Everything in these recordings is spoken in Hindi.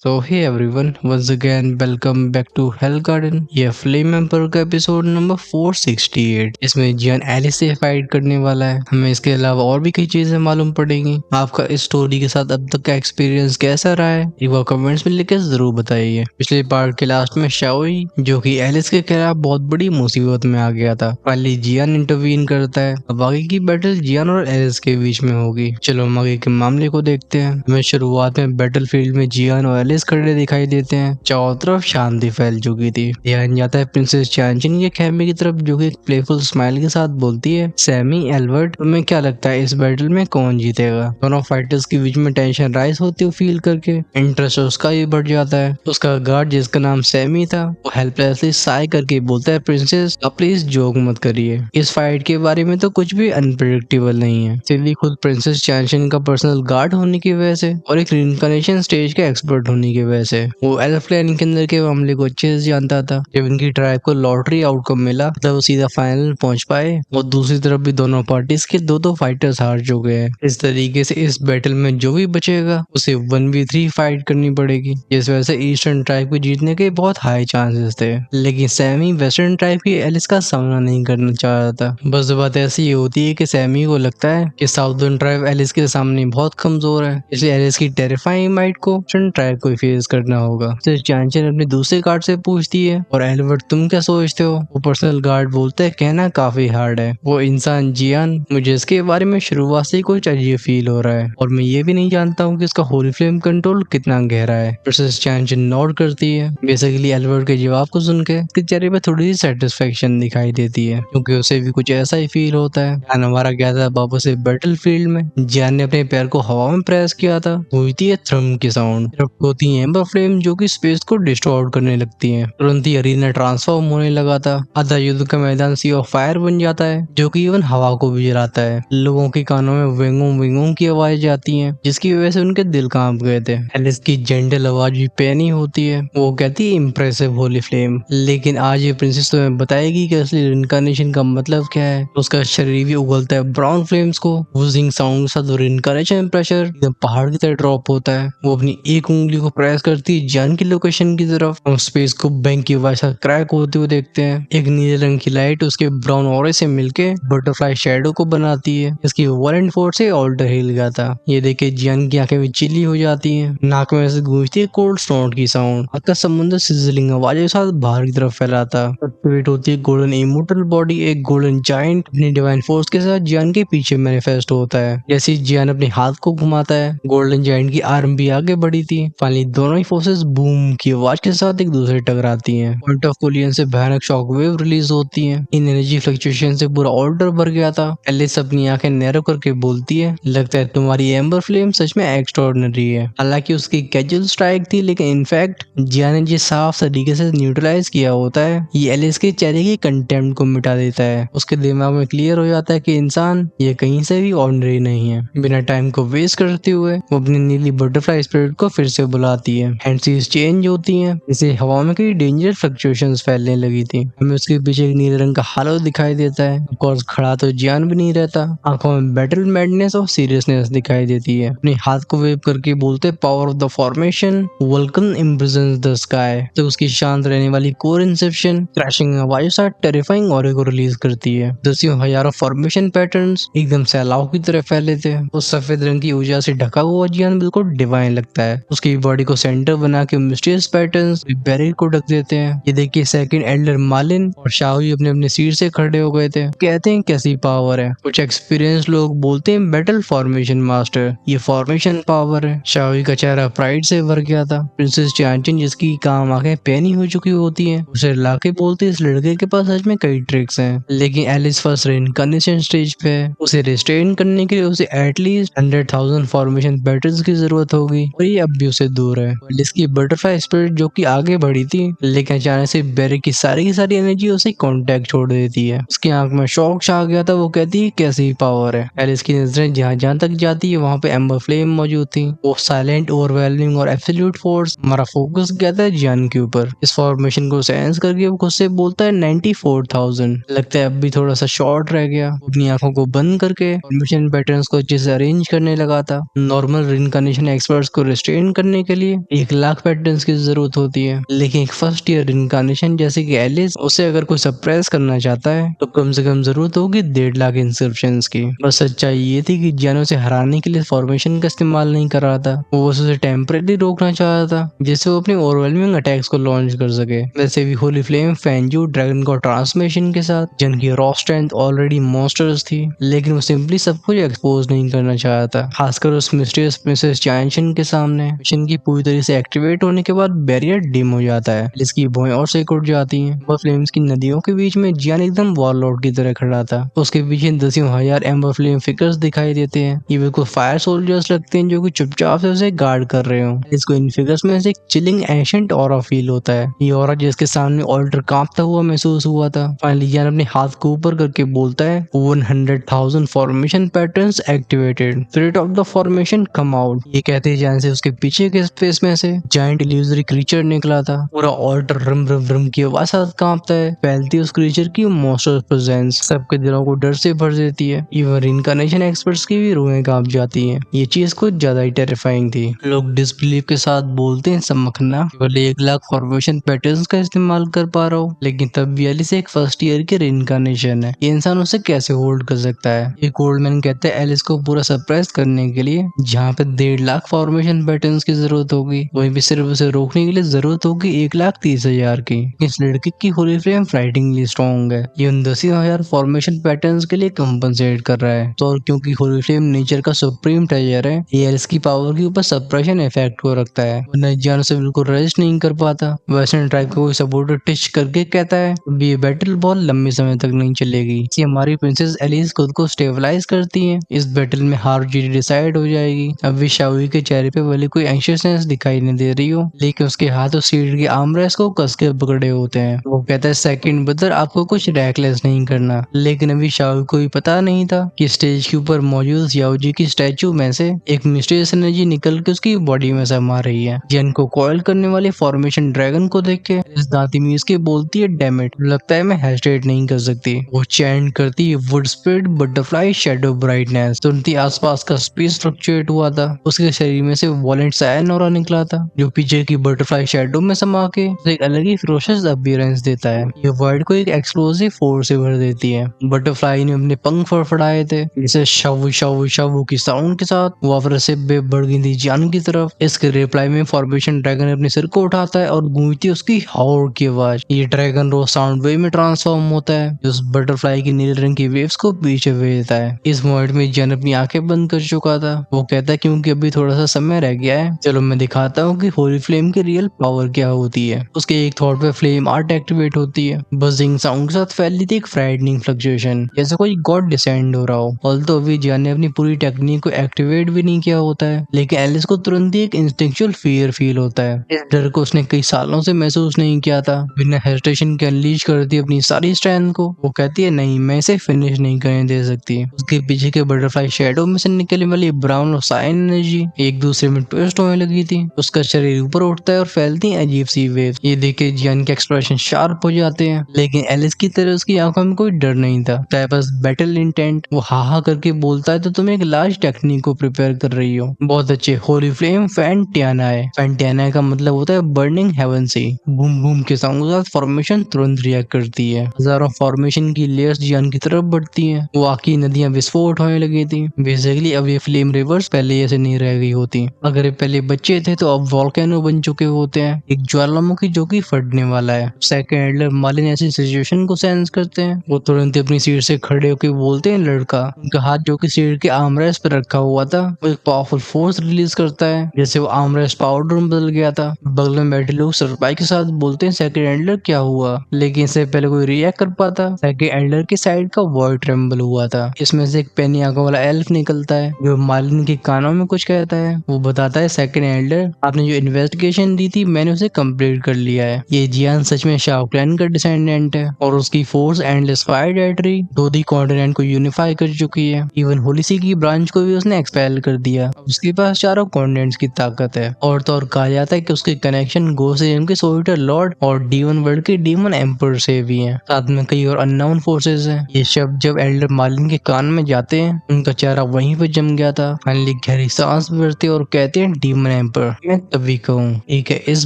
So hey everyone, once again welcome back to Hell Garden। ये फ्लेम एम्पर का एपिसोड नंबर 468। इसमें जियान एलिस से फाइट करने वाला है। हमें इसके अलावा और भी कई चीजें मालूम पड़ेंगी। आपका इस स्टोरी के साथ अब तक का एक्सपीरियंस कैसा रहा है, एक बार कमेंट्स में लिख के जरूर बताइए। पिछले पार्ट के लास्ट में शाओई जो कि एलिस के खिलाफ बहुत बड़ी मुसीबत में आ गया था, फाइनली जियान इंटरवीन करता है। अब आगे की बैटल जियान और एलिस के बीच में होगी। चलो हम आगे के मामले को देखते हैं। हमें शुरुआत में बैटल फील्ड में जियान और एलिस खड़े दिखाई देते हैं। चारों तरफ शांति फैल चुकी थी। ध्यान जाता है प्रिंसेस चैनचिन के खेमे की तरफ, जो कि एक प्लेफुल स्माइल के साथ बोलती है, सैमी एल्बर्ट तुम्हें क्या लगता है इस बैटल में कौन जीतेगा? दोनों फाइटर्स के बीच में टेंशन राइज होती हुई फील करके इंटरेस्ट उसका भी बढ़ जाता है। उसका गार्ड जिसका नाम सैमी था वो हेल्पलेसली साई करके बोलता है, प्रिंसेस आप प्लीज जोक मत करिए, इस फाइट के बारे में तो कुछ भी अनप्रेडिक्टेबल नहीं है। सिली खुद प्रिंसेस चैनचिन का पर्सनल गार्ड होने की वजह से और एक रिइंकार्नेशन स्टेज के एक्सपर्ट होने की वजह से वो एल्फ क्लैन के अंदर के मामले को अच्छे से जानता था। जब इनकी ट्राइब को लॉटरी आउटकम मिला तब वो सीधा फाइनल पहुंच पाए, और दूसरी तरफ भी दोनों पार्टीज के दो फाइटर्स हार चुके हैं। इस तरीके से इस बैटल में जो भी बचेगा उसे 1v3 फाइट करनी पड़ेगी, जिस वजह से ईस्टर्न ट्राइब को जीतने के बहुत हाई चांसेस थे। लेकिन सैमी वेस्टर्न ट्राइब की एलिस का सामना नहीं करना चाह रहा था। बस बात ऐसी होती है कि सैमी को लगता है कि साउदर्न ट्राइब एलिस के सामने बहुत कमजोर है, इसलिए एलिस की टेरिफाइंग माइट को ईस्टर्न ट्राइब को फेस करना होगा। तो चांचन अपने दूसरे गार्ड से पूछती है, और एल्बर्ट तुम क्या सोचते हो? वो पर्सनल गार्ड बोलते है, कहना काफी हार्ड है। वो इंसान जियान, मुझे इसके बारे में शुरुआत से ही कुछ अजीब फील हो रहा है, और मैं ये भी नहीं जानता हूँ कि इसका होली फ्लेम कंट्रोल कितना गहरा है। प्रिंसेस चांचन नॉड करती है। बेसिकली एल्बर्ट के जवाब को सुन के उसके चेहरे पे थोड़ी सी सेटिस्फेक्शन दिखाई देती है, क्योंकि उसे भी कुछ ऐसा ही फील होता है। ध्यान हमारा गया था वापस से बैटल फील्ड में। जियान ने अपने पैर को हवा में प्रेस किया था, हुई है थ्रम की साउंड। होती है एम्बर फ्लेम जो कि स्पेस को डिस्टॉर्ट करने लगती है। तुरंत ही अरीना ट्रांसफॉर्म होने लगा था। आधा युद्ध का मैदान सी ऑफ फायर बन जाता है, जो कि इवन हवा को भी जलाता है। लोगों के कानों में विंगों विंगों की आवाज आती है, जिसकी वजह से उनके दिल कांप गए थे। एलिस की जेंटल आवाज भी पैनी होती है। वो कहती है, इम्प्रेसिव होली फ्लेम, लेकिन आज ये प्रिंसेस तुम्हें बताएगी कि असली रिइंकार्नेशन का मतलब क्या है। उसका शरीर भी उगलता है ब्राउन फ्लेम्स को। वूजिंग साउंड के साथ रिइंकार्नेशन प्रेशर एकदम पहाड़ की तरह ड्रॉप होता है। वो अपनी एक उंगली को प्रेस करती है जान की लोकेशन की तरफ। हम स्पेस को बैंक की वजह से क्रैक होते हुए देखते हैं। एक नीले रंग की लाइट उसके ब्राउन ऑरे से मिलके बटरफ्लाई शैडो को बनाती है। इसकी वायलेंट फोर्स से ऑल्टर हिल गया था। ये देखे जियान की आंखें भी चिल्ली हो जाती हैं। नाक में से गूंजती है कोल्ड स्नोट की साउंड। आका समुद्र सिजलिंग आवाज के साथ बाहर की तरफ फैलाता। एक्टिवेट होती है गोल्डन इमोर्टल बॉडी। एक गोल्डन जायंट अपनी डिवाइन फोर्स के साथ जियान के पीछे मैनिफेस्ट होता है। जैसे ही जियान अपने हाथ को घुमाता है, गोल्डन जायंट की आर्म भी आगे बढ़ी थी। फाइनली दोनों ही फोर्सेस बूम की आवाज के साथ एक दूसरे टकराती हैं। पॉइंट ऑफ कोलिजन से भयानक शॉक वेव रिलीज होती है। इन एनर्जी फ्लक्चुएशन से पूरा ऑर्डर भर गया था। एलिस अपनी आंखें नैरो करके बोलती है, लगता है तुम्हारी एम्बर फ्लेम सच में एक्स्ट्राऑर्डिनरी है। हालांकि उसकी कैजुअल स्ट्राइक थी, लेकिन इनफैक्ट जिया ने जिस साफ तरीके से न्यूट्रलाइज किया होता है, ये एलिस के चेहरे की कंटेम्प्ट को मिटा देता है। उसके दिमाग में क्लियर हो जाता है कि इंसान ये कहीं से भी ऑर्डिनरी नहीं है। बिना टाइम को वेस्ट करते हुए वो अपनी नीली बटरफ्लाई स्पिरिट को फिर से बुलाती है। हैंडसीज चेंज होती हैं, इसे हवा में कई डेंजर फ्लक्चुएशंस फैलने लगी थी। हमें उसके पीछे एक नीले रंग का हालो दिखाई देता है। ऑफ कोर्स खड़ा तो जियान भी नहीं रहता। आंखों में बैटल मैडनेस और सीरियसनेस दिखाई देती है। अपने हाथ को वेव करके बोलते, power of the formation Vulcan imprisons the sky. तो उसकी शांत रहने वाली कोर इंसेप्शन क्रैशिंग आवाज साथ टेरिफाइंग ऑरे को रिलीज करती है। दसियों हजारों फॉर्मेशन पैटर्न्स एकदम सैलाव की तरह फैले थे। उस सफेद रंग की ऊर्जा से ढका हुआ जियान बिल्कुल डिवाइन लगता है। उसकी बॉडी को सेंटर बना के मिस्टीरियस पैटर्न्स बैरियर को ढक देते हैं। ये देखिए सेकंड एल्डर मालिन और शाओई अपने अपने सीट से खड़े हो गए थे। कहते हैं कैसी पावर है। कुछ एक्सपीरियंस लोग बोलते हैं बैटल फॉर्मेशन मास्टर, ये फॉर्मेशन पावर है। शाओई का चेहरा प्राइड से भर गया था। प्रिंसेस चांचन जिसकी काम आंखें पैनी हो चुकी होती हैं, उसे लाके बोलते इस लड़के के पास सच में कई ट्रिक्स हैं, लेकिन एलिस फर्स्ट रिइंकार्नेशन स्टेज पे है। उसे रिस्ट्रेन करने के लिए उसे एटलीस्ट 100,000 फॉर्मेशन बैटल्स की जरूरत होगी, और ये अब भी उसे दूर है। एलिस की बटरफ्लाई स्पिरिट जो कि आगे बढ़ी थी, लेकिन अचानक से बैरिक की सारी एनर्जी उसे कांटेक्ट छोड़ देती है। उसकी आंख में शॉक छा गया था। वो कहती है कैसी पावर है। एलिस की नजरें जहां जहां तक जाती है वहां पे एम्बर फ्लेम मौजूद थी। वो साइलेंट, ओवरवेलमिंग और एब्सोल्यूट फोर्स। हमारा फोकस गया था जियान के ऊपर। इस फॉर्मेशन को सेंस करके वो खुद से बोलता है 94,000। लगता है अब भी थोड़ा सा शॉर्ट रह गया। अपनी आंखों को बंद करके फॉर्मेशन पैटर्न्स को अच्छे से अरेंज करने लगा था। नॉर्मल रिइंकार्नेशन एक्सपर्ट्स को रिस्ट्रेन करने के लिए 1 लाख पैटर्न्स की जरूरत होती है, लेकिन एक फर्स्ट ईयर इनकारनेशन जैसे कि एलिस उसे अगर कोई सरप्राइज करना चाहता है तो कम से कम जरूरत होगी 1.5 लाख इंस्क्रिप्शंस की। बस सच्चाई ये थी कि जियान उसे हराने के लिए फॉर्मेशन का इस्तेमाल नहीं कर रहा था, वो बस उसे टेम्परेरी रोकना चाहता था जिससे वो अपने ओवरवेलमिंग अटैक्स को लॉन्च कर सके। वैसे भी होली फ्लेम फैंजू ड्रैगन गॉड ट्रांसमिशन के साथ जिनकी रॉ स्ट्रेंथ ऑलरेडी मॉन्स्टर्स थी, लेकिन वो सिंपली सब कुछ एक्सपोज नहीं करना चाहता, खासकर उस मिस्टीरियस प्रिंसेस चांशन के सामने। मिशन की पूरी तरह से एक्टिवेट होने के बाद बैरियर डिम हो जाता है, जिसकी भौएं और से उठ जाती हैं। एम्बर फ्लेम्स की नदियों के बीच में जियान एकदम वॉरलॉर्ड की तरह खड़ा था। उसके पीछे दसियों हजार एम्बर फ्लेम फिगर्स दिखाई देते हैं। ये बिल्कुल फायर सोल्जर्स लगते हैं जो कि चुपचाप से उसे गार्ड कर रहे हो। इसको इन फिगर्स में से एक चिलिंग एंशिएंट ऑरा फील होता है। ये ऑरा जिसके सामने ऑल्टर कांपता हुआ महसूस हुआ था। फाइनली जियान अपने हाथ को ऊपर करके बोलता है 100,000 formation patterns activated, threat of the formation come out. ये कहते ही जियान से उसके पीछे के स्पेस में से जायंट इल्यूजरी क्रीचर निकला था। पूरा ऑल्टर रम रम रम की आवाज साथ कांपता है, फैलती उस क्रीचर की मॉन्स्टर प्रेजेंस सबके दिलों को डर से भर देती है। इवन इनकारनेशन एक्सपर्ट्स की भी रूहें कांप जाती हैं। ये चीज कुछ ज्यादा ही टेरिफाइंग थी। लोग डिसबिलीव के साथ बोलते हैं समखना केवल 1 लाख फॉर्मेशन पैटर्न्स का इस्तेमाल कर पा रहा हूँ, लेकिन तब भी एलिस एक फर्स्ट ईयर की रिइंकार्नेशन है। ये इंसान उसे कैसे होल्ड कर सकता है। एक ओल्ड मैन कहते हैं एलिस को पूरा सरप्राइज करने के लिए जहाँ पे 1.5 लाख फॉर्मेशन पैटर्न्स की जरूरत होगी, वहीं पे सिर्फ उसे रोकने के लिए जरूरत होगी 1,30,000 की। इस लड़के की होली फ्लेम फ्राइटिंगली स्ट्रॉन्ग है। ये उन 10,000 फॉर्मेशन पैटर्न्स के लिए कंपनसेट कर रहा है। तो और क्योंकि होली फ्लेम नेचर का सुप्रीम ट्रेजर है, ये एलिस की पावर के ऊपर सप्रेशन इफेक्ट को रखता है। जान से बिल्कुल रेजिस्ट नहीं कर पाता। वेस्टर्न ट्राइब का कोई सपोर्टर टिच करके कहता है ये बैटल बहुत लंबे समय तक नहीं चलेगी। इसी हमारी प्रिंसेस एलिस खुद को स्टेबलाइज करती है। इस बैटल में हार जीत डिसाइड हो जाएगी। अब भी शाओई के चेहरे पे भले कोई एंशियसनेस दिखाई नहीं दे रही हो, लेकिन उसके हाथ और सीट के आर्मरेस्ट को कस के पकड़े होते हैं। वो कहता है सेकंड ब्रदर आपको कुछ रैकलेस नहीं करना। लेकिन अभी शाओई को भी पता नहीं था कि स्टेज के ऊपर मौजूद याओजी की स्टैचू में से एक मिस्टीरियस एनर्जी निकल के उसकी बॉडी में समा रही है। जैन को कॉयल करने वाले फॉर्मेशन ड्रैगन को देख के इस दांती मीज के बोलती है डैम इट, लगता है मैं हेजिटेट नहीं कर सकती। वो चैंट करती है would spirit butterfly shadow brightness. तुरंत ही आसपास का स्पेस फ्लक्चुएट हुआ था। उसके शरीर में से वॉलेंट सायन ऑरा निकला था जो पीछे की बटरफ्लाई शैडो में समा के उसे एक अलग ही फिरोशियस अपीयरेंस देता है। ये वर्ल्ड को एक एक्सप्लोसिव फोर्स से भर देती है। बटरफ्लाई ने अपने पंख फड़फड़ाए थे, जिसे शव शव शव की साउंड के साथ वो वापस से बढ़ गई थी जान की तरफ। इसके रिप्लाई में फॉर्मेशन ड्रैगन अपने सिर को उठाता है और गूंजती उसकी हाउर की आवाज। ये ड्रैगन रो साउंड वेव में ट्रांसफॉर्म होता है जो उस बटरफ्लाई की नीले रंग की वेव्स को पीछे भेजता है। इस मोमेंट में जैन अपनी आंखें बंद कर चुका था। वो कहता है क्योंकि अभी थोड़ा सा समय रह गया है, चलो मैं दिखाता हूँ कि होली फ्लेम की रियल पावर क्या होती है। उसके एक थॉट पे फ्लेम आर्ट एक्टिवेट होती है। बजिंग साउंड के साथ फैली थी एक फ्राइटनिंग फ्लक्चुएशन, जैसे कोई गॉड डिसेंड हो रहा हो। ऑल्दो अभी जैन ने अपनी पूरी टेक्निक को एक्टिवेट भी नहीं किया होता है, लेकिन एलिस को तुरंत ही एक इंस्टिंक्चुअल फियर फील होता है। इस डर को उसने कई सालों से महसूस नहीं किया था। बिना हेजिटेशन के अनलीज करती है अपनी सारी स्ट्रेंथ को। वो कहती है नहीं, मैं इसे फिनिश नहीं करने दे सकती। उसके पीछे के बटरफ्लाई शैडो में से निकलने वाली ब्राउन और साइन एनर्जी एक दूसरे में ट्विस्ट होने लगी थी। उसका शरीर ऊपर उठता है और फैलती है अजीब सी वेव। ये देख के जियान के एक्सप्रेशन शार्प हो जाते हैं, लेकिन एलिस की तरह उसकी आंखों में कोई डर नहीं था, बस बैटल इंटेंट। वो हा करके बोलता है तो तुम एक लार्ज टेक्निक को प्रिपेयर कर रही हो। बहुत अच्छे। होली फ्लेम फैंटियाना है। फैंटियाना का मतलब होता है बर्निंग हेवन से। बूम बूम के साउंड के साथ फॉर्मेशन तुरंत रिएक्ट करती है। हजारों फॉर्मेशन की लेयर्स जियान की तरफ बढ़ती हैं। वो आकी नदियां विस्फोट होने लगी थी। बेसिकली अब ये फ्लेम रिवर्स पहले ऐसे नहीं रह गई होती। अगर ये पहले बच्चे थे तो अब वॉल्केनो बन चुके होते हैं, एक ज्वालामुखी जो कि फटने वाला है। सेकंड एडलर मालिन ऐसी सिचुएशन को सेंस करते हैं। वो तुरंत अपनी सीट से खड़े होकर बोलते हैं लड़का। उनका हाथ जो कि सीट के आर्मरेस्ट पर रखा हुआ था वो एक पावरफुल फोर्स रिलीज करता है, जैसे वो आर्मरेस्ट पाउडर में बदल गया था। बगल में बैठे लोग सरप्राइज के साथ बोलते हैं सेकंड एडलर क्या हुआ, लेकिन इससे पहले कोई रिएक्ट कर पाता। सेकंड एडलर की साइड का वर्ड ट्रेम्बल हुआ था। इसमें से एक पेनी आंखों वाला एल्फ निकलता है जो मालिन के कानों में कुछ कहता है। वो बताता है सेकंड एडलर आपने जो इन्वेस्टिगेशन दी थी मैंने उसे कंप्लीट कर लिया है। ये जियान सच में शाओ क्लैन का डिसेंडेंट है और उसकी फोर्स एंडलेस फायर डेटरी दो दी कॉन्टिनेंट को यूनिफाई कर चुकी है। इवन होलिसी की ब्रांच को भी उसने एक्सपेल कर दिया। उसके पास चारों कॉन्टिनेंट्स की ताकत है। और तो और कहा जाता है कि उसके कनेक्शन गोसेम के सोल्टर लॉर्ड और डीवन वर्ल्ड के डीमन एम्पर से भी हैं। साथ में कई और अननोन फोर्सेस हैं। ये शब्द जब एल्डर मालिन के कान में जाते हैं उनका चेहरा वहीं पर जम गया था। फाइनली गहरी सांस भरते और कहते हैं डीमन टाइम पर मैं तभी कहूँ ठीक है इस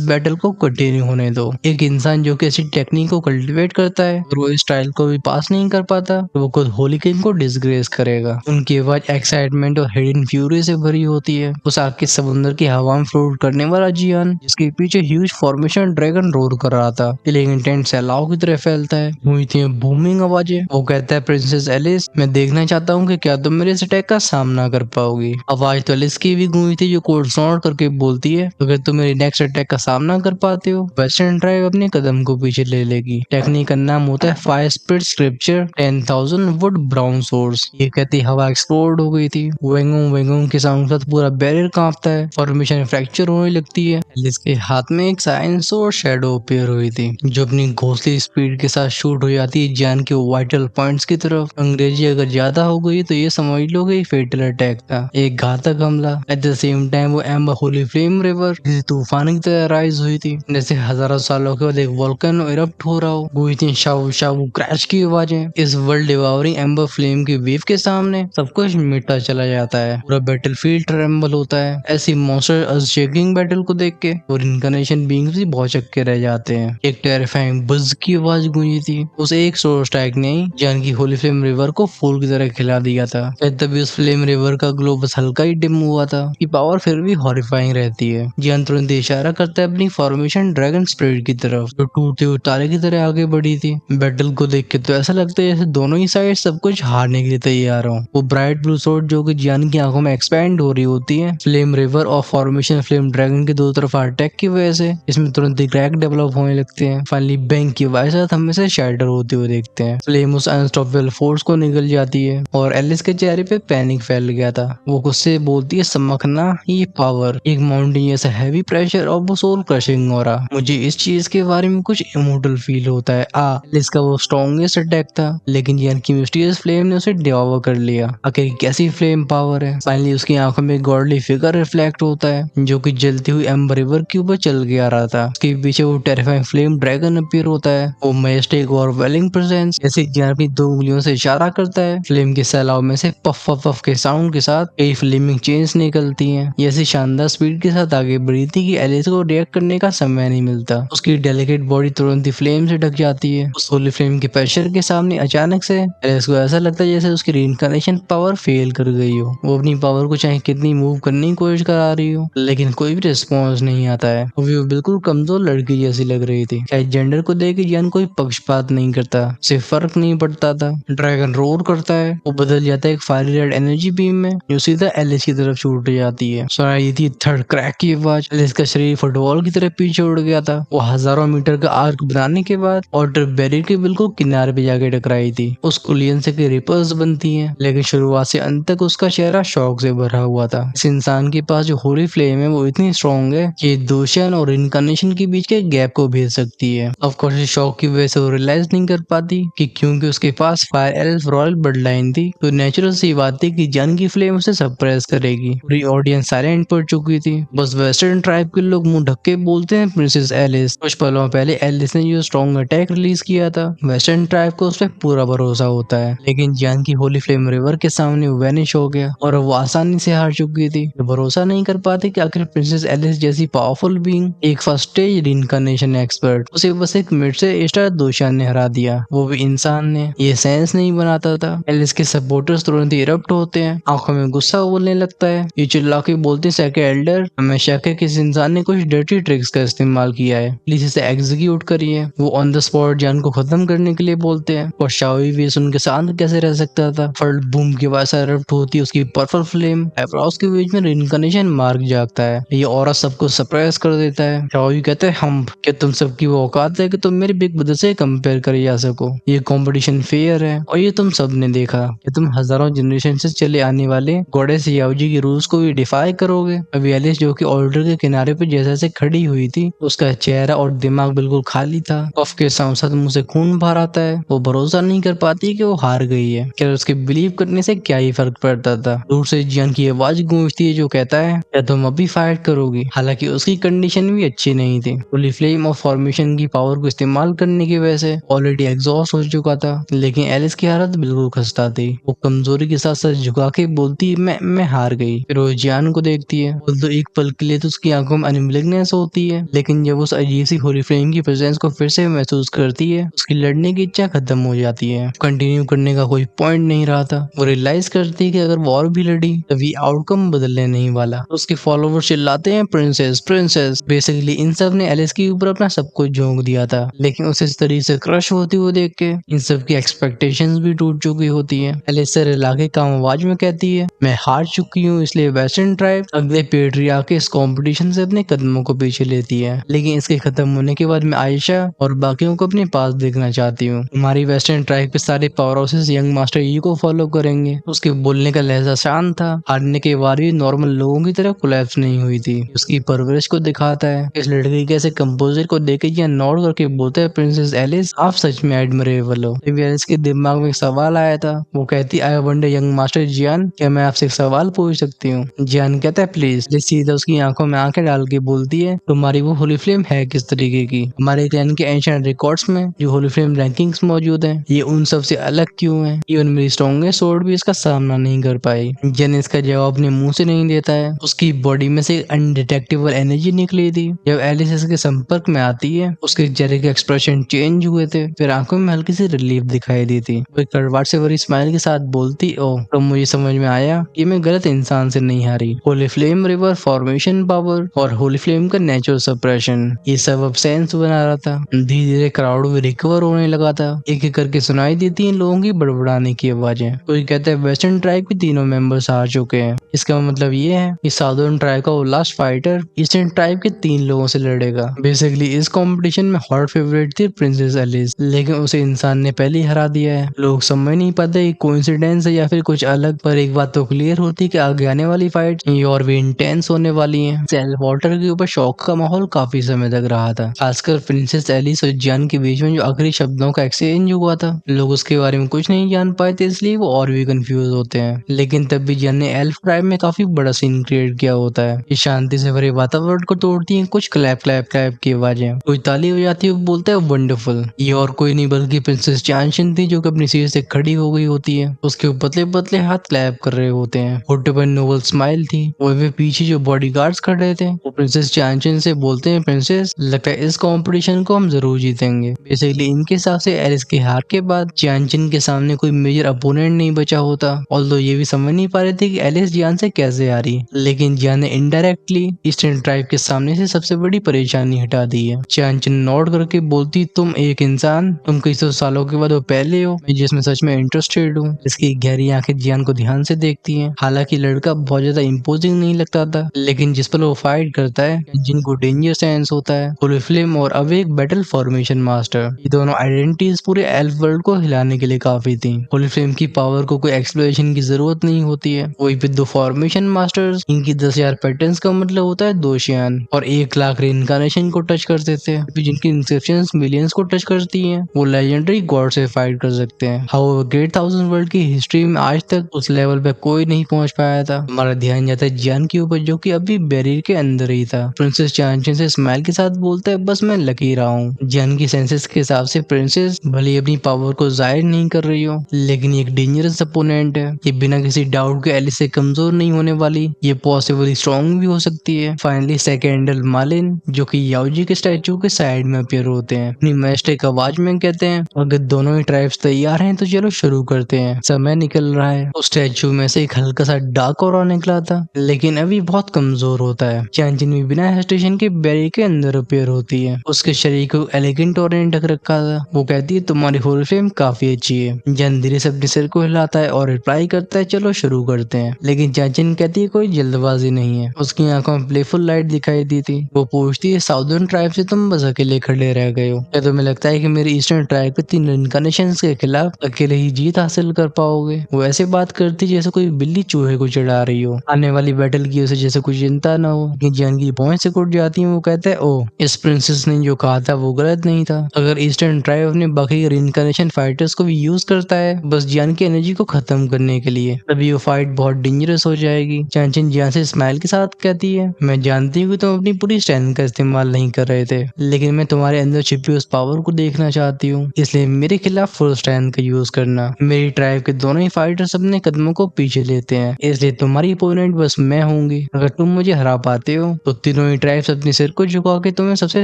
बैटल को कंटिन्यू होने दो। एक इंसान जो कि ऐसी टेक्निक को कल्टीवेट करता है और वो इस ट्रायल को भी पास नहीं कर पाता तो वो खुद होली किंग को डिसग्रेस करेगा। उनकी आवाज एक्साइटमेंट और हिडन फ्यूरी से भरी होती है। उस आग के समुद्र की हवा में फ्लोट करने वाला जियान जिसके पीछे ह्यूज फॉर्मेशन ड्रैगन रोर कर रहा था लेकिन टेंट सैलाव की तरह फैलता है। हुई थी बूमिंग आवाजें। वो कहता है प्रिंसेस एलिस मैं देखना चाहता हूँ कि क्या तुम मेरे इस अटैक का सामना कर पाओगी। आवाज तो एलिस की भी गूंजी थी जो कोड साउंड करके बोलती है अगर तुम मेरे नेक्स्ट अटैक का सामना कर पाते हो वेस्टर्न ट्राइब अपने कदम को पीछे ले लेगी। टेक्निक का नाम होता है fire spirit scripture 10,000 would brown source. ये कहती हवा एक्सप्लोड हो गई थी। वेंगों वेंगों के साउंड के साथ पूरा बैरियर कांपता है। फॉर्मेशन फ्रैक्चर होने लगती है। एलिस के हाथ में एक साइंस और शेडो अपीयर हुई थी जो अपनी घोंसली स्पीड के साथ शूट हो जाती है जान के वाइटल पॉइंट्स की तरफ। अंग्रेजी अगर ज्यादा हो गई तो ये समझ लो कि फेटल अटैक था, एक घातक हमला। एट द सेम टाइम वो एम्बर होली फ्लेम रिवर किसी तूफान की तरह राइज हुई थी जैसे हजारों सालों के बाद एक वोल्केनो इरप्ट हो रहा हो। हुई थी शाऊ शाऊ क्रैश की आवाजें। इस वर्ल्ड डिवावरिंग एम्बर फ्लेम की वेव के सामने सब कुछ मिटता चला जाता है। पूरा बैटलफील्ड ट्रेम्बल होता है। ऐसी मॉन्स्टर अर्थ शेकिंग बैटल को देख के और इनकारनेशन बीइंग्स भी बहुत चक्के रह जाते हैं। एक टेरिफाइंग बज की आवाज गूंजी थी। उस एक सोर स्ट्राइक ने जान की होली फ्लेम रिवर को फूल की तरह खिला दिया था। तभी उस फ्लेम रिवर का ग्लो बस हल्का ही डिम हुआ था कि पावर फिर भी हॉरिफाइंग रहती है। जान तुरंत इशारा करता है अपनी फॉर्मेशन ड्रैगन स्पिरिट की तरफ जो टूटते हुए तारे की तरह आगे बढ़ी थी। बैटल को देख के तो ऐसा लगता है जैसे दोनों ही साइड सब कुछ हारने के लिए तैयार हो। वो ब्राइट ब्लू सोर्ड जो कि जियान की आंखों में एक्सपैंड हो रही होती है फ्लेम रिवर और फॉर्मेशन फ्लेम ड्रैगन के दो तरफ अटैक की वजह से इसमें तुरंत ही क्रैक डेवलप होने लगते हैं। फाइनली बैंक की आवाज साथ हम इसे शैटर होते हुए देखते हैं। फ्लेम उस अनस्टॉपेबल फोर्स को निकल जाती है और एलिस के चेहरे पे पैनिक फैल गया था। वो गुस्से बोलती है समखना ये पावर एक माउंटेन जैसा हैवी प्रेशर और वो सोल क्रशिंग हो रहा। मुझे इस चीज के बारे में कुछ इमोटल फील होता है। एलिस का वो स्ट्रॉन्गेस्ट अटैक था लेकिन यार की मिस्टीरियस फ्लेम ने उसे डिवॉर कर लिया। आखिर कैसी फ्लेम पावर है। फाइनली उसकी आंखों में गॉडली फिगर रिफ्लेक्ट होता है जो कि जलती हुई एम्बर रिवर के ऊपर चल के आ रहा था। उसके पीछे वो टेरिफाइंग फ्लेम ड्रैगन अपीयर होता है। वो मैजेस्टिक और वेलिंग प्रेजेंस जैसे जान अपनी दो उंगलियों से इशारा करता है। फ्लेम के सैलाब में से पफ पफ पफ के साउंड के साथ कई फ्लेमिंग चेन्स निकलती हैं। ये ऐसी शानदार स्पीड के साथ आगे बढ़ी थी कि एलिस को रिएक्ट करने का समय नहीं मिलता। उसकी डेलिकेट बॉडी तुरंत ही फ्लेम से ढक जाती है। उस होली फ्लेम के प्रेशर के सामने अचानक से एलिस को ऐसा लगता है जैसे उसकी रीइंकार्नेशन पावर फेल कर गई हो। वो अपनी पावर को चाहे कितनी मूव करने की कोशिश करा रही हो लेकिन कोई भी रिस्पॉन्स नहीं आता है। वो बिल्कुल कमजोर लड़की जैसी लग रही थी। शायद जेंडर को देख के जान कोई पक्षपात नहीं करता, सिर्फ फर्क नहीं पड़ता था। ड्रैगन रोर करता है। वो बदल जाता है एक फायरी रेड एनर्जी बीम में जो सीधा एलिस की तरफ छूट जाती है। सुनाई थी थर्ड क्रैक की आवाज। एलिस का शरीर फुटबॉल की तरह पीछे उड़ गया था। वो हजारों मीटर का आर्क बनाने के बाद ऑर्डर बैरियर के बिल्कुल किनारे पे जाके टकराई थी। उस कुलियन से के रिपर्स बनती हैं लेकिन शुरुआत से अंत तक उसका चेहरा शौक से भरा हुआ था। इस इंसान के पास जो होली फ्लेम है वो इतनी स्ट्रॉन्ग है कि दूषण और इनकारनेशन के बीच के गैप को भेज सकती है। ऑफ कोर्स इस शौक की वजह से वो रियलाइज नहीं कर पाती कि क्योंकि उसके पास fire elf royal blood line थी तो नेचुरल सी बात थी कि जान की फ्लेम उसे सप्रेस करेगी। पूरी ऑडियंस साइलेंट पड़ चुकी थी। बस वेस्टर्न ट्राइब के लोग मुंह ढक के बोलते हैं प्रिंसेस एलिस। कुछ पलों पहले एलिस ने जो स्ट्रॉन्ग अटैक रिलीज किया था वेस्टर्न ट्राइब को उस पर पूरा भरोसा होता है लेकिन जान की होली फ्लेम रिवर के सामने वैनिश हो गया और वो आसानी से हार चुकी थी। भरोसा नहीं कर पाते कि आखिर प्रिंसेस एलिस जैसी पावरफुल बीइंग एक फर्स्ट स्टेज रीइंकार्नेशन एक्सपर्ट उसे बस एक मिनट से स्टार दोशान ने हरा दिया, वो भी इंसान ने। ये सेंस नहीं बनाता था। एलिस के सपोर्टर्स तुरंत इरप्ट होते हैं, आंखों में गुस्सा बोलने लगता है। ये चिल्ला के बोलते हैं सेके एल्डर हमें शक है कि इस इंसान ने कुछ डर्टी ट्रिक्स का इस्तेमाल किया है, प्लीज इसे एग्जीक्यूट करिए। वो ऑन द स्पॉट जान को खत्म करने के लिए बोलते हैं और शाओई भी उनके साथ कैसे रह सकता था। फर्स्ट बूम की आवाज इरप्ट होती है। उसकी पर्पल फ्लेम एब्राउस के बीच में रिइंकार्नेशन मार्क जागता है। ये ऑरा सबको सरप्राइज कर देता है। शाओई कहते हैं हम क्या तुम सबकी वो औकात है कि तुम मेरी बिग ब्रदर से कंपेयर करे जा सको। ये कंपटीशन फेयर है और ये तुम सब ने देखा कि तुम हजारों जनरेशन से चले आने वाले गॉडेस याओजी के रूल्स को भी डिफाई करोगे। अभी एलिस जो कि ऑल्टर के किनारे पे जैसे से खड़ी हुई थी उसका चेहरा और दिमाग बिल्कुल खाली था। कफ के साथ साथ मुंह से खून बाहर आता है। वो भरोसा नहीं कर पाती कि वो हार गई है। क्या उसके बिलीव करने से क्या ही फर्क पड़ता था। दूर से जियान की आवाज गूंजती है जो कहता है क्या तुम अभी फाइट करोगी। हालांकि उसकी कंडीशन भी अच्छी नहीं थी। होली फ्लेम और फॉर्मेशन की पावर को इस्तेमाल करने की वजह से ऑलरेडी एग्जॉस्ट हो चुका था लेकिन एलिस की हालत बिल्कुल खस्ता थी। वो कमजोरी के साथ साथ झुका के बोलती मैं हार गई। फिर वो जियान को देखती है, बोलती ऑल्दो एक पल के लिए तो उसकी आंखों में अनविलिंगनेस होती है, लेकिन जब उस अजीब सी होली फ्लेम की प्रेजेंस को फिर से महसूस करती है, उसकी लड़ने की इच्छा खत्म हो जाती है। कंटिन्यू करने का कोई पॉइंट नहीं रहा था। वो रियलाइज करती है कि अगर वो और भी लड़ी तभी आउटकम बदलने नहीं वाला। तो उसके फॉलोवर्स चिल्लाते हैं प्रिंसेस प्रिंसेस। बेसिकली इन सब ने एलिस के ऊपर अपना सब कुछ झोंक दिया था, लेकिन उसे इस तरीके से क्रश होती हुई देख के इन सब की एक्सपेक्टेशंस भी टूट चुकी होती है। एलिस से रिला के काम आवाज में कहती है, मैं हार चुकी हूँ, इसलिए वेस्टर्न ट्राइब अगले पेट्रियार्क के इस कंपटीशन से अपने कदमों को पीछे लेती है। लेकिन इसके खत्म होने के बाद मैं आयशा और बाकियों को अपने पास देखना चाहती हूँ। हमारी वेस्टर्न ट्राइब के सारे पावर हाउसेस यंग मास्टर यी को फॉलो करेंगे। उसके बोलने का लहजा शांत था, हारने के बाद भी नॉर्मल लोगों की तरह कोलैप्स नहीं हुई थी। उसकी परवरिश को दिखाता है। इस लड़की के ऐसे कंपोजर को देख के या नॉड करके बोलता है, प्रिंसेस एलिस आप सच में एडमिरेबल हो। तभी एलिस के दिमाग में एक सवाल आया था। वो कहती, आई वंडर यंग मास्टर जियान, क्या मैं आपसे एक सवाल पूछ सकती हूँ? जियान कहता है प्लीज। एलिस सीधा उसकी आंखों में आंखें डाल के बोलती है, तुम्हारी वो होली फ्लेम है किस तरीके की? हमारे क्लैन के एंशिएंट रिकॉर्ड्स में जो होली फ्लेम रैंकिंग्स मौजूद हैं, ये उन सब से अलग क्यों है? इवन मेरी स्ट्रॉन्गेस्ट स्वॉर्ड भी इसका सामना नहीं कर पाई। जियान इसका जवाब अपने मुंह से नहीं देता है। उसकी बॉडी में से अनडिटेक्टेबल एनर्जी निकली थी। जब एलिस इसके संपर्क में आती है, उसके चेहरे के एक्सप्रेशन चेंज हुए थे, फिर आंखों में हल्की सी रिलीफ दिखाई दी थी। वो एक कड़वाहट से भरी स्माइल के साथ बोलती, ओ तो मुझे समझ में आया कि मैं गलत इंसान से नहीं हारी। Holi flame river formation power और होली फ्लेम का नेचुरल सप्रेशन, ये सब अब सेंस बना रहा था। धीरे धीरे क्राउड भी रिकवर होने लगा था। एक एक करके सुनाई देती इन लोगों की बड़बड़ाने की आवाजें। कोई कहता है वेस्टर्न ट्राइब के तीनों मेंबर्स हार चुके हैं। इसका मतलब ये है कि साउदर्न ट्राइब का वो लास्ट फाइटर ईस्टर्न ट्राइब के 3 लोगों से लड़ेगा। बेसिकली इस कंपटीशन में हॉट फेवरेट थी प्रिंसेस एलिस, लेकिन उसे इंसान ने पहले ही हरा दिया है। लोग समझ नहीं पाते कि कोइंसिडेंस है या फिर कुछ अलग, पर एक बात तो क्लियर होती कि आगे आने वाली फाइट ये और भी इंटेंस होने वाली है। सेल वॉटर के ऊपर शौक का माहौल काफी समय तक रहा था, खासकर प्रिंसेस एलिस और जियान के बीच में जो आखिरी शब्दों का एक्सचेंज हुआ था। लोग उसके बारे में कुछ नहीं जान पाए थे, इसलिए वो और भी कंफ्यूज होते हैं। लेकिन तब भी जियान ने एल्फ ट्राइब में काफी बड़ा सीन क्रिएट किया होता है। ये शांति से भरे वातावरण को तोड़ती है कुछ क्लैप क्लैप क्लैप की आवाजें। कोई ताली हो जाती है, वो बोलता है वंडरफुल। ये और कोई नहीं बल्कि प्रिंसेस चांशिन थी, जो कि अपनी सीट से खड़ी हो गई होती है। उसके पतले पतले हाथ क्लैप कर रहे होते हैं। होठों पर नोबल स्माइल थी। और वे पीछे जो बॉडीगार्ड्स खड़े थे वो प्रिंसेस चांशिन से बोलते हैं, प्रिंसेस लगता है इस कंपटीशन को हम जरूर जीतेंगे। बेसिकली इनके हिसाब से एलिस के हार के बाद चांशिन के सामने कोई मेजर अपोनेंट नहीं बचा होता। ऑल्दो ये भी समझ नहीं पा रहे थे कि एलिस जियान से कैसे हारी, लेकिन जियान ने इनडायरेक्टली ईस्टर्न ट्राइब के सामने से सबसे बड़ी परेशानी हटा दी है। चांशिन नोट करके बोलती, तुम एक इंसान, तुम कई सौ सालों के बाद वो पहले हो मैं जिसमें सच में इंटरेस्टेड हूँ। इसकी गहरी आंखें जियान को ध्यान से देखती हैं। हालांकि लड़का बहुत ज्यादा इम्पोजिंग नहीं लगता था, लेकिन जिस पर वो फाइट करता है जिनको डेंजर सेंस होता है। होली फ्लेम और अब एक बैटल फॉर्मेशन मास्टर, ये दोनों आइडेंटिटीज पूरे एल्फ वर्ल्ड को हिलाने के लिए काफी थी। होली फ्लेम की पावर को कोई एक्सप्लोरेशन की जरूरत नहीं होती है। वही पे 2 फॉर्मेशन मास्टर्स, इनकी 10,000 पैटर्न्स का मतलब होता है 2 शियान, और 1 लाख रेइनकार्नेशन को टच कर देते हैं। जिनकी इंसेप्शंस मिलियंस को टच करती हैं, वो लेजेंडरी गॉड से फाइट कर सकते हैं। हाउ ग्रेट थाउजेंड वर्ल्ड की हिस्ट्री में आज तक उस लेवल पे कोई नहीं पहुंच पाया था। हमारा ध्यान जाता है जियान के ऊपर, जो कि अभी बैरियर के अंदर ही था। प्रिंसेस चांशिन से स्माइल के साथ बोलता है, बस मैं लकी रहा हूँ। जियान की सेंसेस के हिसाब से प्रिंसेस भले अपनी पावर को जाहिर नहीं कर रही हो, लेकिन ये एक डेंजरस अपोनेंट है। ये बिना किसी डाउट के एलिस से कमजोर नहीं होने वाली, ये पॉसिबली स्ट्रॉन्ग भी हो सकती है। फाइनली सेकेंडल मालिन, जो कि याओजी के स्टैचू के साइड में अपीयर होते हैं, अपनी मैस्टिक आवाज में कहते हैं, अगर दोनों ही ट्राइब्स तैयार हैं तो चलो शुरू करते हैं, समय निकल रहा है। उस स्टैचू में से एक हल्का सा डार्क ऑरा निकला था, लेकिन अभी बहुत कमजोर होता है। चांशिन भी बिना हेजिटेशन के बैरियर के अंदर अपीयर होती है। उसके शरीर को एलिगेंट ऑरा ने ढक रखा था। वो कहती है, तुम्हारी होली फ्लेम काफी अच्छी है। जन धीरे से अपने सिर को हिलाता है और रिप्लाई करता है, चलो शुरू करते हैं। लेकिन चांशिन कहती है, कोई जल्दबाजी नहीं है। उसकी आंखों में प्लेफुल लाइट दिखाई दी थी। वो पूछती है, साउदर्न ट्राइब से तुम बस अकेले खड़े रह गए हो, क्या तुम्हें लगता है कि मेरी ईस्टर्न ट्राइब के 3 इनकार्नेशंस के खिलाफ अकेले ही जीत हासिल कर पाओगे? वो ऐसे बात करती जैसे कोई बिल्ली चूहे को चिढ़ा रही हो। आने वाली बैटल की उसे जैसे कोई चिंता न हो। लेकिन जियान की भौहें से कुट जाती है। वो कहता है, ओ इस प्रिंसेस ने जो कहा था वो गलत नहीं था। अगर ईस्टर्न ट्राइब अपने बाकी रिइनकार्नेशन फाइटर्स को भी यूज करता है बस जियान की एनर्जी को खत्म करने के लिए, तभी वो फाइट बहुत डेंजरस हो जाएगी। चांशिन जियान से स्माइल के साथ कहती है, मैं जानती हूँ कि तुम अपनी पूरी स्ट्रेंथ का इस्तेमाल नहीं कर रहे थे, लेकिन मैं तुम्हारे अंदर छिपी उस पावर को देखना चाहती हूँ, इसलिए मेरे खिलाफ फुल स्ट्रेंथ का यूज करना। मेरी ट्राइब के दोनों ही फाइटर्स अपने कदमों को पीछे लेते हैं, इसलिए तुम्हारी अपोनेंट बस मैं होंगी। अगर तुम मुझे हरा पाते हो तो तीनों ही ट्राइब्स अपने सिर को झुका के तुम्हें सबसे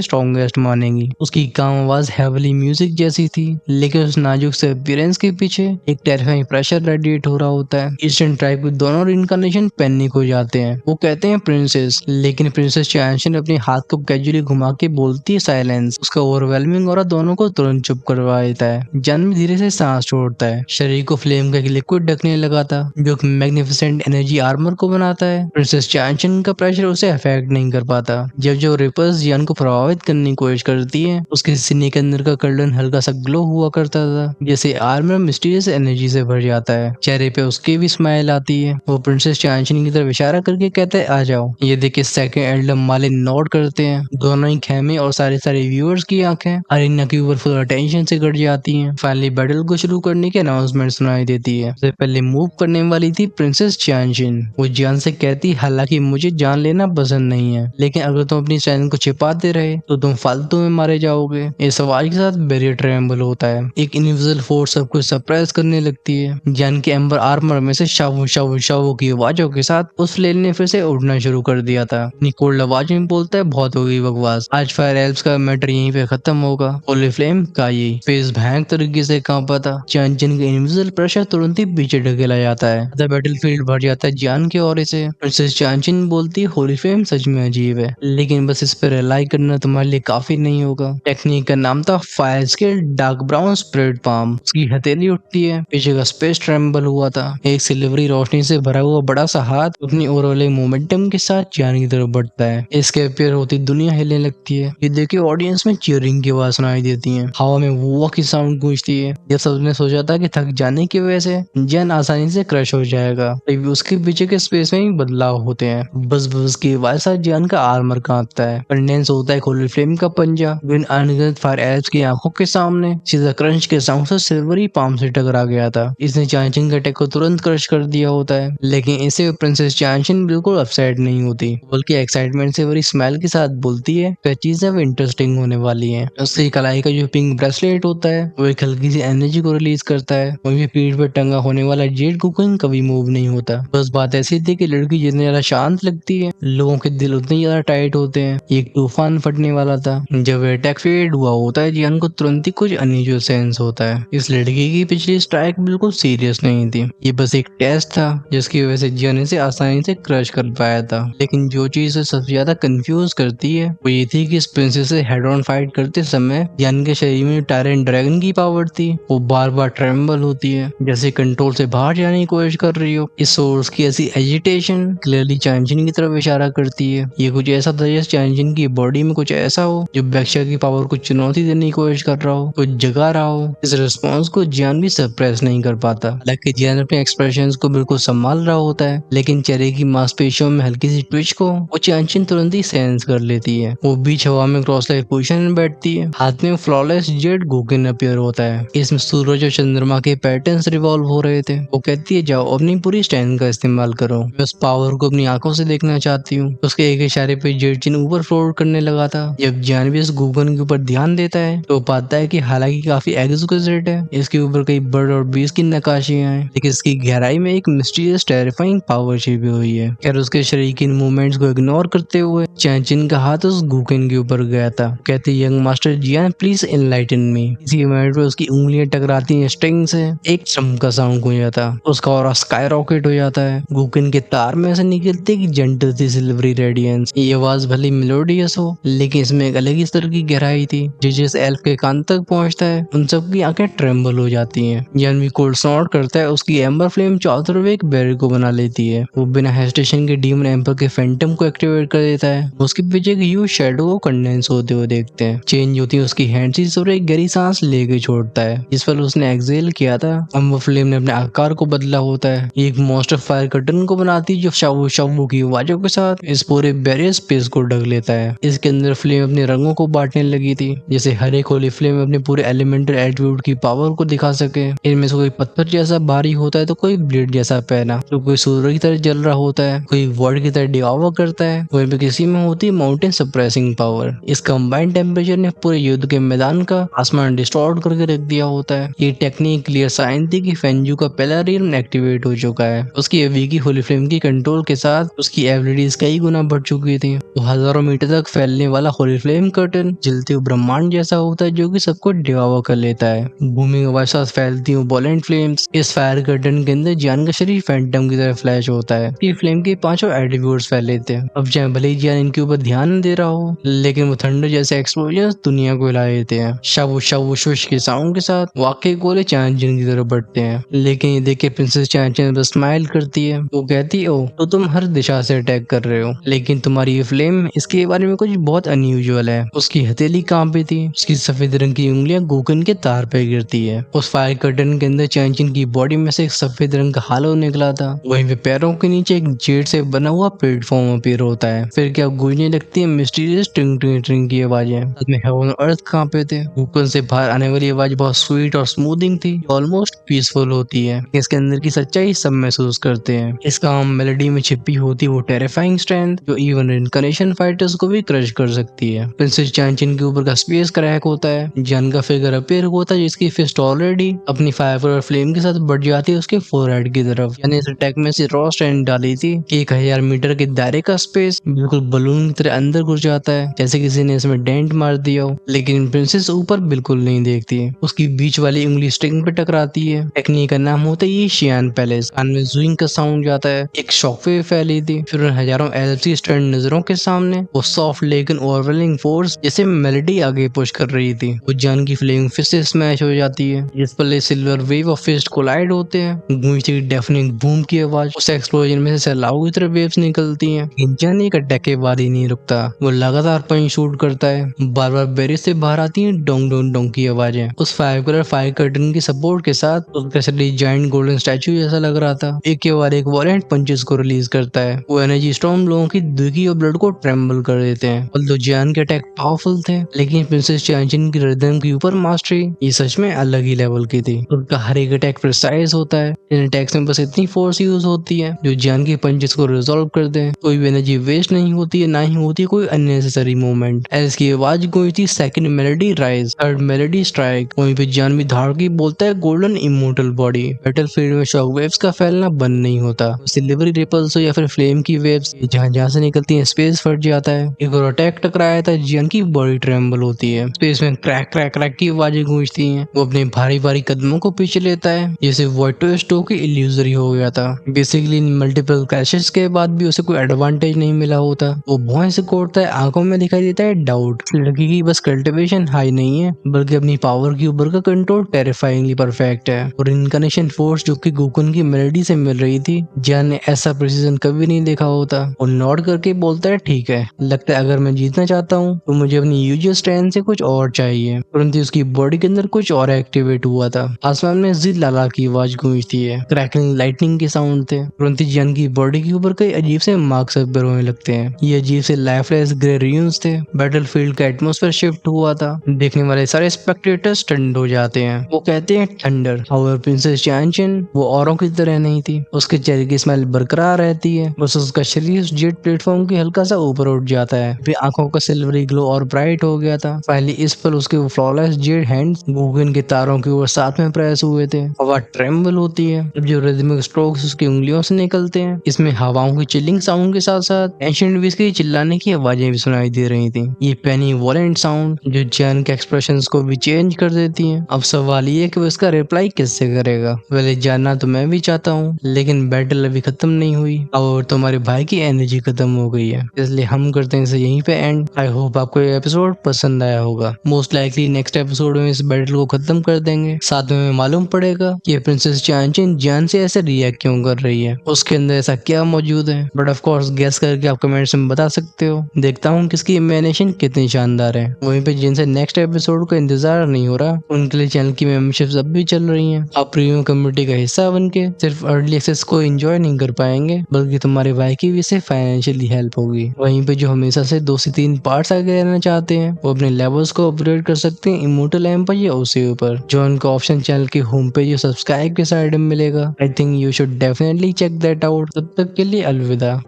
स्ट्रॉन्गेस्ट मानेंगी। उसकी काम आवाज हेवली म्यूजिक जैसी थी, लेकिन उस नाजुक से अपीयरेंस के पीछे एक टेरिफाइंग प्रेशर रेडिएट हो रहा होता है। ईस्टर्न ट्राइब के दोनों रिनकार्नेशन पैनिक हो जाते हैं। वो कहते हैं प्रिंसेस, लेकिन प्रिंसेस चांशन अपने हाथ को कैजुअली घुमा के बोलती है साइलेंस। उसका ओवरवेलमिंग और दोनों को तुरंत चुप करवा देता है। जन्म धीरे से सांस छोड़ता है, शरीर को फ्लेम का एक लिक्विड ढकने लगा था जो एक मैग्निफिसेंट एनर्जी आर्मर को बनाता है। प्रिंसेस चांशन का प्रेशर उसे अफेक्ट नहीं कर पाता। जब जो रिपर्स जियान को प्रभावित करने की कोशिश करती है, उसके सीने के अंदर का कर्डन हल्का सा ग्लो हुआ करता था, जैसे आर्मर मिस्टीरियस एनर्जी से भर जाता है। चेहरे पे उसके भी स्माइल आती है। वो प्रिंसेस चांशन की तरफ इशारा करके कहते हैं आ जाओ। ये देख सेकंड एल्डर मालिन नोट करते हैं। दोनों ही खेमे और सारे व्यूअर्स की आंखें अरीना के ऊपर फुल अटेंशन से गड़ जाती हैं। फाइनली बैटल को शुरू करने की अनाउंसमेंट सुनाई देती है। सबसे पहले मूव करने वाली थी प्रिंसेस चांशिन। वो जियान से कहती, हालांकि मुझे जान लेना पसंद नहीं है, लेकिन अगर तुम अपनी स्ट्रेंथ को छिपाते रहे तो तुम फालतू में मारे जाओगे। इस आवाज के साथ बैरियर ट्रेम्बल होता है। एक इनविजिबल फोर्स सब कुछ सरप्राइज करने लगती है। जियान के एम्बर आर्मर में से शावो शावो शावो की आवाजों के साथ उस फ्लेल ने फिर से उड़ना शुरू कर दिया था। अपनी कोल्ड आवाज में बोलता है, बहुत हो गई बकवास, आज फायर एल्व्स का मैटर यहीं पे खत्म होगा। होली फ्लेम का ये फेस भयंकर तरीके से कांपा था। चांचन के इनविजिबल प्रेशर तुरंत ही पीछे ढकेला जाता है। द बैटलफील्ड भर जाता है जियान के ऑरे से। प्रिंसेस चांचन बोलती है, होली फ्लेम सच में अजीब है, लेकिन बस इस पर रिलाई करना तुम्हारे लिए काफी नहीं होगा। टेक्निक का नाम था fire scale dark brown spread palm. उसकी हथेली उठती है, पीछे का स्पेस ट्रेम्बल हुआ था। एक सिल्वरी रोशनी से भरा हुआ बड़ा सा हाथ अपनी ओवरऑल मोमेंटम के साथ जियान की तरफ बढ़ता है। इसके अपीयर होती दुनिया हिलने लगती है। ये देखे ऑडियंस में चीयरिंग की आवाज सुनाई देती है। हवा में वो की साउंड गूंजती है। जब सबने सोचा था कि थक जाने की वजह से जियान आसानी से क्रश हो जाएगा, तो उसके पीछे के स्पेस में ही बदलाव होते हैं। बस बस की आवाज साथ जियान का आर्मर कांपता है। कंडेंस होता है होली फ्लेम का पंजा जो इन अनगिनत फायर एल्व्स की आंखों के सामने सीधा क्रंच के साउंड से सिल्वरी पाम से टकरा गया था। इसने चांचिन के अटैक को तुरंत क्रश कर दिया होता है, लेकिन इसे प्रिंसेस चांचिन बिल्कुल अपसेट नहीं होती, बल्कि एक्साइटमेंट से भरी स्माइल के साथ बोलती है कि चीजें अब इंटरेस्टिंग होने वाली हैं। उसकी कलाई का जो पिंक ब्रेसलेट होता है वो एक हल्की सी एनर्जी को रिलीज करता है। वहीं पीठ पर टंगा होने वाला जेड कुकिंग कभी मूव नहीं होता। बस बात ऐसी थी कि लड़की जितनी ज्यादा शांत लगती है, लोगों के दिल उतने ज्यादा टाइट होते हैं। एक तूफान फटने वाला था। जब अटैक फेड हुआ होता है, जियान को तुरंत ही कुछ अनयूजुअल सेंस होता है। इस लड़की की पिछली स्ट्राइक बिल्कुल सीरियस नहीं थी। ये बस एक टेस्ट था जिसकी वजह से जियान इसे आसानी से क्रश कर पाया था। लेकिन जो चीज उसे सबसे ज्यादा कंफ्यूज करती है वो ये थी कि इस प्रिंसेस से हेड ऑन फाइट करते समय जियान के शरीर में टायरेंट ड्रैगन की पावर थी वो बार बार ट्रेम्बल होती है, जैसे कंट्रोल से बाहर जाने की कोशिश कर रही हो। इस सोर्स की ऐसी एजिटेशन क्लियरली चांचिन की तरफ इशारा करती है। ये कुछ ऐसा था जैसे चांचिन की बॉडी में कुछ ऐसा हो जो बैक्शा की पावर को चुनौती देने की कोशिश कर रहा हो, कुछ जगा रहा हो। इस रिस्पॉन्स को जियान भी सरप्रेस नहीं कर पाता। हालांकि जियान अपने एक्सप्रेशंस को बिल्कुल संभाल रहा होता है, लेकिन चेहरे की मांसपेशियों में हल्की सी ट्विच को वो चांचिन तुरंत ही सेंस कर लेती है। वो बीच हवा में क्रॉस लाइक पोजीशन में बैठती है। हाथ में फ्लॉलेस जेड गोकिन अपीयर होता है। इसमें सूरज और चंद्रमा के पैटर्न्स रिवॉल्व हो रहे थे। वो कहती है, जाओ अपनी पूरी स्ट्रेंथ का इस्तेमाल करो, मैं उस पावर को अपनी आंखों से देखना चाहती हूँ। उसके एक इशारे पे जेड चिन ऊपर फ्लोट करने लगा था। जब जियान भी इस गोगन के ऊपर ध्यान देता है तो पाता है कि हालांकि काफी एक्सक्विजिट है, इसके ऊपर कई बर्ड और बीस की नक्काशियां हैं, लेकिन इसकी गहराई में एक मिस्टीरियस टेरिफाइंग पावर छिपी हुई है। खैर उसके शरीर के इन मूवमेंट्स को इग्नोर करते हुए चैंचिन का हाथ उस गुकेन के ऊपर गया था। कहते, young master Jian please enlighten me. इसी मोमेंट पे उसकी उंगलियां टकराती हैं स्ट्रिंग से। एक ट्रम्प का साउंड गूंज जाता, उसका ऑरा स्काई रॉकेट हो जाता है। गुकेन के तार में से निकलती एक जेंटल सी सिल्वरी रेडियंस। ये आवाज भले मेलोडियस हो, लेकिन इसमें एक अलग ही स्तर की गहराई थी। जिस एल्फ के कान तक पहुंचता है उन सबकी आंखें ट्रेम्बल हो जाती हैं। जियान भी कोल्ड स्नॉट करता है। उसकी एम्बर फ्लेम चारों तरफ एक बैरियर को बना लेती है। वो बिना हेजिटेशन के डीमन एम्पर के फैंटम को एक्टिवेट कर देता है। उसके पीछे एक ह्यूज शैडो को कंडेंस होते हुए देखते हैं। चेंज होती है उसकी हैंड्स और एक गहरी सांस लेके छोड़ता है। जिस पर उसने एक्सेल किया था, एम्बर फ्लेम ने अपने आकार को बदला होता है। एक मॉन्स्टर फायर कर्टन को बनाती है जो शावू शावू की आवाजों के साथ इस पूरे बैरियर स्पेस को ढक लेता है। इसके अंदर फ्लेम अपने रंगों को बांटने लगी थी, जैसे हर एक होली फ्लेम अपने पूरे एलिमेंटल एट्रीब्यूट की पावर को दिखा सके। इनमें से कोई पत्थर जैसा भारी होता है तो कोई ब्लेड जैसा पहना, तो कोई सूर्य की तरह जल रहा होता है, कोई वर्ड की तरह डिवावर करता है, वहीं पे किसी में होती है माउंटेन सप्रेसिंग पावर। इस कंबाइंड टेम्परेचर ने पूरे युद्ध के मैदान का आसमान डिस्टॉर्ट करके रख दिया होता है। ये टेक्निक क्लियर साइन थी कि फेंजू का पहला रियल्म एक्टिवेट हो चुका है। उसकी अभी की होली फ्लेम की कंट्रोल के साथ साथ उसकी एबिलिटीज कई गुना बढ़ चुकी थी। वो हजारों मीटर तक फैलने वाला होली फ्लेम कर्टन जलते हुए ब्रह्मांड जैसा होता है जो कि सबको डिवावर कर लेता है। भूमि के साथ फैलती हुई वॉलेंट फ्लेम्स। इस फायर कर्टन के अंदर जियान का शरीर फैंटम की तरह फ्लैश होता है। ये फ्लेम के पांचों एट्रीब्यूट्स फैले थे। अब चाहे भले ही जियान इनके ऊपर ध्यान न दे रहा हो, लेकिन वो थंडर जैसे एक्सप्लोजन दुनिया को हिला देते हैं। शावु शावु शुश के साउंड के साथ वाकई गोले चांचन की तरफ बढ़ते हैं। लेकिन ये देख के प्रिंसेस चांचन बस स्माइल करती है। वो कहती है, ओ तो तुम हर दिशा से अटैक कर रहे हो, लेकिन तुम्हारी ये फ्लेम इसके बारे में कुछ बहुत अनयूजुअल है। उसकी हथेली कांपी थी। उसकी सफेद रंग की उंगलियां गोकन के तार पे गिरती है। उस फायर कर्टन के अंदर चांचन की बॉडी में से एक सफेद रंग का हालो निकला था। वहीं पे पैरों के नीचे एक जेड से बना हुआ प्लेटफॉर्म अपीयर होता है। फिर क्या गूंजने लगती है मिस्टीरियस ट्रिंग ट्रिंग ट्रिंग की आवाजें। साथ में हेवन और अर्थ कांपे थे। गोकन से बाहर आने वाली आवाज बहुत स्वीट और स्मूथिंग थी, ऑलमोस्ट पीसफुल होती है। इसके अंदर की सच्चाई सब महसूस करते हैं। इसका मेलोडी में छिपी होती वो टेरिफाइंग स्ट्रेंथ जो इवन इनकार्नेशन फाइटर्स को भी क्रश कर सकती है। प्रिंसेस चांचन के ऊपर का स्पेस क्रैक होता है। जन का फिगर अपीयर होता है जिसकी फिस्ट ऑलरेडी अपनी फायर और फ्लेम के साथ बढ़ जाती है उसके फोरहेड की तरफ। यानी इस अटैक में से रॉ स्ट्रेंथ डाली थी कि 1000 मीटर के दायरे का स्पेस बिल्कुल बलून की तरह अंदर घुस जाता है, जैसे किसी ने इसमें डेंट मार दिया हो। लेकिन प्रिंसेस ऊपर बिल्कुल नहीं देखती है। उसकी बीच वाली उंगली स्ट्रिंग पे टकराती है। टेक्निक का नाम होता है ये शियान पैलेस। कान में जुइंग का साउंड जाता है। एक शॉकवेव फैली थी। फिर उन हजारों एलएफसी स्टैंड नजरों के सामने वो सॉफ्ट लेकिन ओवरवेलिंग फोर्स जैसे मेलोडी आगे पुश कर रही थी। वो जान की फ्लेम फिर से स्मैश हो जाती है, जिस पर सिल्वर वेव और फिस्ट कोलाइड होते हैं। गूंजती डेफिनिंग बूम की आवाज। उस एक्सप्लोजन में से सैलाब की तरह वेव्स निकलती हैं। इंजन एक अटैक के बाद ही नहीं रुकता। वो लगातार पंच शूट करता है। बार बार बैरियर से बाहर आती है डोंग डोंग डोंग की आवाजें। उस फायर कर्टन की सपोर्ट के साथ उसका शरीर जायंट गोल्डन स्टैचू जैसा लग रहा था। एक के बाद एक वॉलेंट पंचेस को रिलीज करता है। वो एनर्जी स्टॉर्म लोगों की दिल और ब्लड को ट्रेम्बल कर देते हैं। तो जियान के अटैक पावरफुल थे, लेकिन प्रिंसेस चांचन की रिदम की ऊपर मास्टरी ये सच में अलग ही लेवल की थी। उनका हर एक अटैक प्रिसाइज होता है। इन अटैक्स में बस इतनी फोर्स यूज होती है जो जियान के पंचेस को रिजॉल्व कर दे। कोई भी एनर्जी वेस्ट नहीं होती है, ना ही होती है कोई अननेसेसरी मूवमेंट। इसकी आवाज गूंजती second melody rise, third melody strike. वहीं पे जियान भी धाड़ की बोलता है गोल्डन इमोर्टल बॉडी। बैटलफील्ड में शॉक वेव्स का फैलना बंद नहीं होता। सिल्वरी रिपल्स हो या फिर फ्लेम की वेव्स, जहां जहां से निकलती है स्पेस फट जाता है। एक और अटैक टकराया था, जियान की बॉडी ट्रेम्बल होती है। स्पेस में क्रैक क्रैक क्रैक की आवाजें गूंजती हैं। वो अपने भारी भारी कदमों को पीछे लेता है, जैसे वॉइड टू की इल्यूजरी हो गया था। बेसिकली मल्टीपल क्रैशेस के बाद भी उसे कोई एडवांटेज नहीं मिला होता। वो भौं से कोड़ता है, आंखों में दिखाई देता है डाउट। लड़की की बस कल्टिवेशन हाई नहीं है, बल्कि अपनी पावर के ऊपर का कंट्रोल टेरिफाइंगली परफेक्ट है। और इनकार्नेशन फोर्स जो कि गोकुन की मेलोडी से मिल रही थी, जियान ने ऐसा प्रिसीजन कभी नहीं देखा होता। और नॉट करके बोलता है, ठीक है, लगता है अगर मैं जीतना चाहता हूँ तो मुझे अपनी यूजुअल स्ट्रेंथ से कुछ और चाहिए। परंतु उसकी बॉडी के अंदर कुछ और एक्टिवेट हुआ था। आसमान में जिद लाला की आवाज गूंजती है। क्रैकलिंग लाइटनिंग के साउंड थे। परंतु जियान की बॉडी के ऊपर कई अजीब से मार्क्स अपीयर होने लगते हैं। ये अजीब से लाइफलेस ग्रे रियून्स थे। बैटलफील्ड का एटमॉस्फेयर शिफ्ट हुआ था। देखने वाले सारे स्पेक्टेटर्स स्टन्ड हो जाते हैं। वो कहते हैं थंडर। हाउएवर प्रिंसेस चांचन वो औरों की तरह नहीं थी। उसके चेहरे की स्माइल बरकरार रहती है, बस उसका शरीर जेट प्लेटफॉर्म के हल्का सा ऊपर उठ जाता है। फिर आंखों का सिल्वरी ग्लो और ब्राइट हो गया था। फाइनली इस पर उसके वो फ्लॉलेस जेड हैंड्स गूगन के तारों के ऊपर साथ में प्रेस हुए थे। हवा ट्रेम्बल होती है जब जो रिदमिक स्ट्रोक्स उसकी उंगलियों से निकलते हैं। इसमें हवाओं की चिलिंग साउंड के साथ साथ एंशिएंट विज की चिल्लाने की आवाजें भी सुनाई दे रही थी। ये पेनी वॉलेंट साउंड जो जियान के एक्सप्रेशंस को भी चेंज कर देती हैं। अब सवाल ये कि वो इसका रिप्लाई किससे करेगा। पहले जानना तो मैं भी चाहता हूँ, लेकिन बैटल अभी खत्म नहीं हुई और तुम्हारे भाई की एनर्जी खत्म हो गई है, इसलिए हम करते हैं इसे यहीं पे एंड। आई होप आपको ये एपिसोड पसंद आया होगा। मोस्ट लाइकली नेक्स्ट एपिसोड में इस बैटल को खत्म कर देंगे। साथ में मालूम पड़ेगा कि प्रिंसेस चांचन जियान से ऐसे रिएक्ट क्यों कर रही है, उसके अंदर ऐसा क्या मौजूद है। बट ऑफ कोर्स गेस करके आप कमेंट्स में बता सकते हो। देखता हूँ किसकी इमेजिनेशन कितनी शानदार है। वहीं पे जिनसे नेक्स्ट एपिसोड का इंतजार नहीं हो रहा, उनके लिए चैनल की मेंबरशिप अब भी चल रही है। आप प्रीमियम कम्युनिटी का हिस्सा बन के सिर्फ अर्ली एक्सेस को एंजॉय नहीं कर पाएंगे, बल्कि तुम्हारे भाई की भी इससे फाइनेंशियली हेल्प होगी। वहीं पे जो हमेशा से 2 से 3 पार्ट्स आगे रहना चाहते हैं, वो अपने लेवल्स को अपग्रेड कर सकते हैं इमोर्टल एम पर या उसी ऊपर। जो उनका ऑप्शन चैनल के होम पेज या सब्सक्राइब के साइड में मिलेगा। I think you should definitely check that out. तब तक के लिए अलविदा।